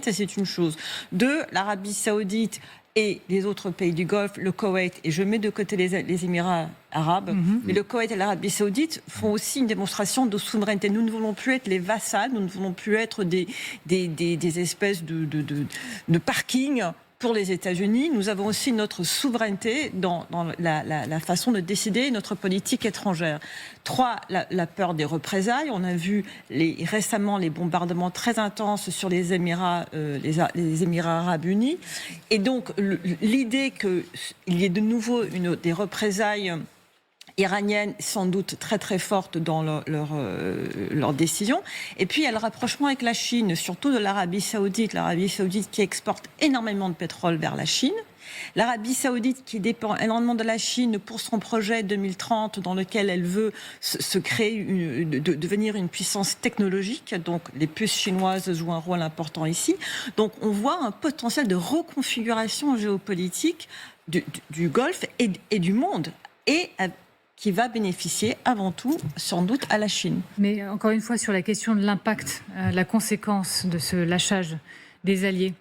Ça, c'est une chose. Deux, l'Arabie Saoudite et les autres pays du Golfe, le Koweït, et je mets de côté les Émirats arabes, mais le Koweït et l'Arabie Saoudite font aussi une démonstration de souveraineté. Nous ne voulons plus être les vassals, nous ne voulons plus être des espèces de parking pour les États-Unis. Nous avons aussi notre souveraineté dans la façon de décider notre politique étrangère. Trois, la peur des représailles. On a vu récemment les bombardements très intenses sur les Émirats arabes unis. Et donc, l'idée qu'il y ait de nouveau des représailles iraniennes, sans doute très très fortes dans leur décision. Et puis il y a le rapprochement avec la Chine, surtout de l'Arabie Saoudite. L'Arabie Saoudite qui exporte énormément de pétrole vers la Chine. L'Arabie Saoudite qui dépend énormément de la Chine pour son projet 2030 dans lequel elle veut se créer, devenir une puissance technologique. Donc les puces chinoises jouent un rôle important ici. Donc on voit un potentiel de reconfiguration géopolitique du Golfe et du monde. Et qui va bénéficier avant tout, sans doute, à la Chine. Mais encore une fois, sur la question de l'impact, la conséquence de ce lâchage des alliés,